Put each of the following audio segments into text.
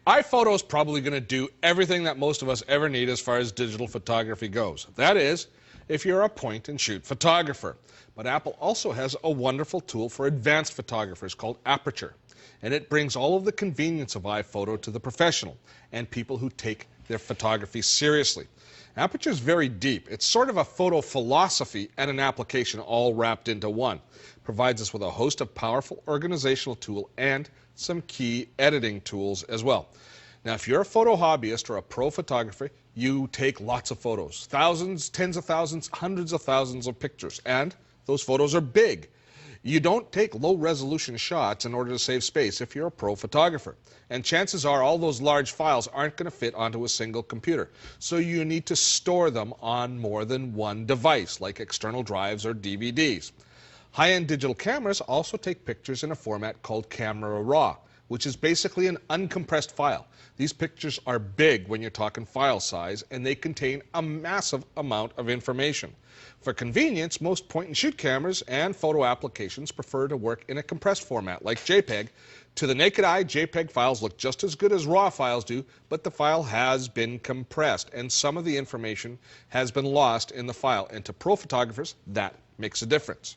iPhoto is probably going to do everything that most of us ever need as far as digital photography goes. That is, if you're a point-and-shoot photographer. But Apple also has a wonderful tool for advanced photographers called Aperture. And it brings all of the convenience of iPhoto to the professional and people who take their photography seriously. Aperture is very deep. It's sort of a photo philosophy and an application all wrapped into one. It provides us with a host of powerful organizational tools and some key editing tools as well. Now, if you're a photo hobbyist or a pro photographer, you take lots of photos. Thousands, tens of thousands, hundreds of thousands of pictures. And those photos are big. You don't take low-resolution shots in order to save space if you're a pro photographer. And chances are all those large files aren't going to fit onto a single computer. So you need to store them on more than one device, like external drives or DVDs. High-end digital cameras also take pictures in a format called Camera Raw, which is basically an uncompressed file. These pictures are big when you're talking file size, and they contain a massive amount of information. For convenience, most point-and-shoot cameras and photo applications prefer to work in a compressed format, like JPEG. To the naked eye, JPEG files look just as good as RAW files do, but the file has been compressed, and some of the information has been lost in the file. And to pro photographers, that makes a difference.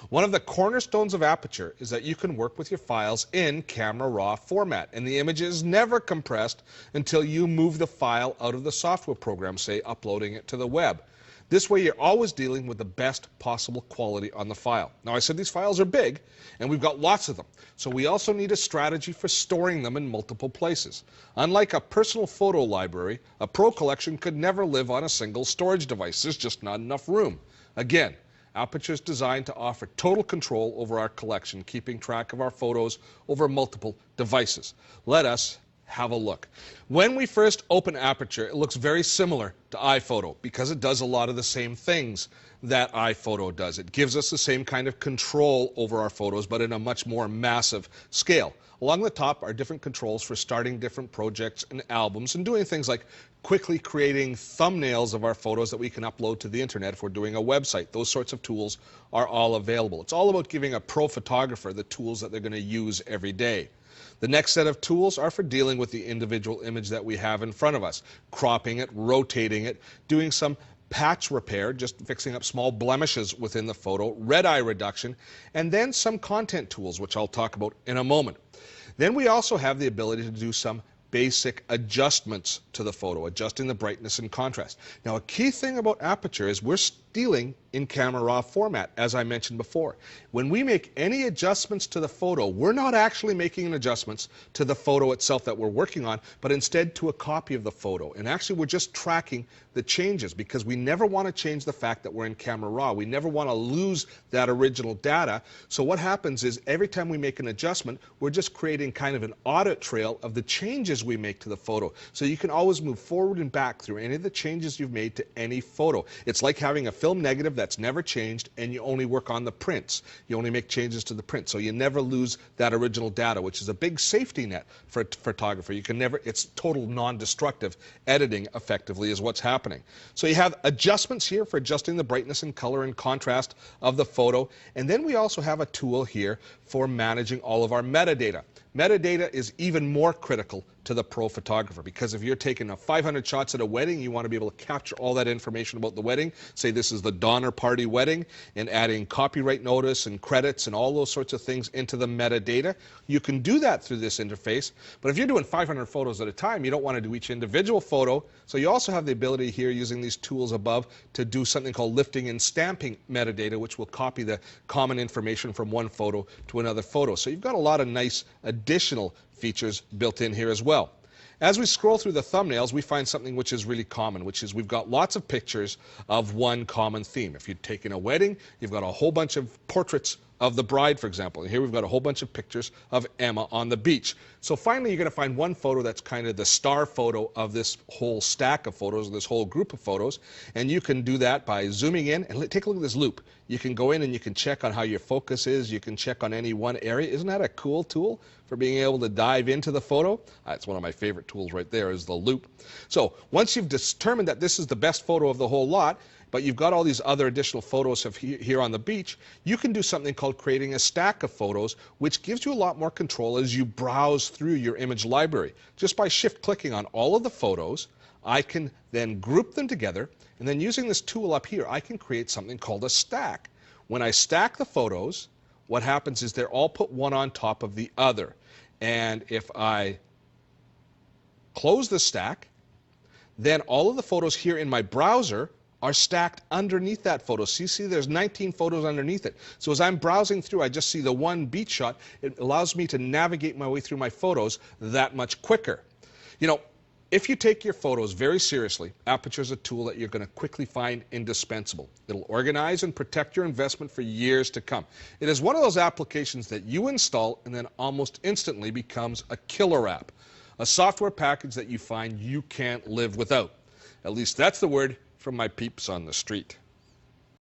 One of the cornerstones of Aperture is that you can work with your files in Camera Raw format, and the image is never compressed until you move the file out of the software program, say uploading it to the web. This way you're always dealing with the best possible quality on the file. Now, I said these files are big, and we've got lots of them, so we also need a strategy for storing them in multiple places. Unlike a personal photo library, a pro collection could never live on a single storage device. There's just not enough room. Again, Aperture is designed to offer total control over our collection, keeping track of our photos over multiple devices. Let us have a look. When we first open Aperture, it looks very similar to iPhoto because it does a lot of the same things that iPhoto does. It gives us the same kind of control over our photos, but in a much more massive scale. Along the top are different controls for starting different projects and albums and doing things like quickly creating thumbnails of our photos that we can upload to the internet if we're doing a website. Those sorts of tools are all available. It's all about giving a pro photographer the tools that they're going to use every day. The next set of tools are for dealing with the individual image that we have in front of us, cropping it, rotating it, doing some patch repair, just fixing up small blemishes within the photo, red eye reduction, and then some content tools, which I'll talk about in a moment. Then we also have the ability to do some basic adjustments to the photo, adjusting the brightness and contrast. Now, a key thing about Aperture is we're dealing in Camera Raw format, as I mentioned before. When we make any adjustments to the photo, we're not actually making adjustments to the photo itself that we're working on, but instead to a copy of the photo. And actually, we're just tracking the changes because we never want to change the fact that we're in Camera Raw. We never want to lose that original data. So what happens is every time we make an adjustment, we're just creating kind of an audit trail of the changes we make to the photo. So you can always move forward and back through any of the changes you've made to any photo. It's like having a film negative that's never changed, and you only work on the prints. You only make changes to the print, so you never lose that original data, which is a big safety net for a photographer. You can never, it's total non-destructive editing effectively is what's happening. So you have adjustments here for adjusting the brightness and color and contrast of the photo, and then we also have a tool here for managing all of our metadata. Metadata is even more critical to the pro photographer because if you're taking 500 shots at a wedding, you want to be able to capture all that information about the wedding. Say this is the Donner Party wedding, and adding copyright notice and credits and all those sorts of things into the metadata. You can do that through this interface, but if you're doing 500 photos at a time, you don't want to do each individual photo. So you also have the ability here using these tools above to do something called lifting and stamping metadata, which will copy the common information from one photo to another photo. So you've got a lot of nice additional features built in here as well. As we scroll through the thumbnails, we find something which is really common, which is we've got lots of pictures of one common theme. If you're taking a wedding, you've got a whole bunch of portraits of the bride, for example. And here we've got a whole bunch of pictures of Emma on the beach. So finally, you're going to find one photo that's kind of the star photo of this whole stack of photos, this whole group of photos. And you can do that by zooming in and take a look at this loop. You can go in and you can check on how your focus is. You can check on any one area. Isn't that a cool tool for being able to dive into the photo? That's one of my favorite tools right there is the loop. So once you've determined that this is the best photo of the whole lot, but you've got all these other additional photos of here on the beach, you can do something called creating a stack of photos, which gives you a lot more control as you browse through your image library. Just by shift-clicking on all of the photos, I can then group them together, and then using this tool up here, I can create something called a stack. When I stack the photos, what happens is they're all put one on top of the other. And if I close the stack, then all of the photos here in my browser are stacked underneath that photo. So you see there's 19 photos underneath it. So as I'm browsing through, I just see the one beach shot. It allows me to navigate my way through my photos that much quicker. You know, if you take your photos very seriously, Aperture is a tool that you're going to quickly find indispensable. It'll organize and protect your investment for years to come. It is one of those applications that you install and then almost instantly becomes a killer app. A software package that you find you can't live without. At least that's the word from my peeps on the street.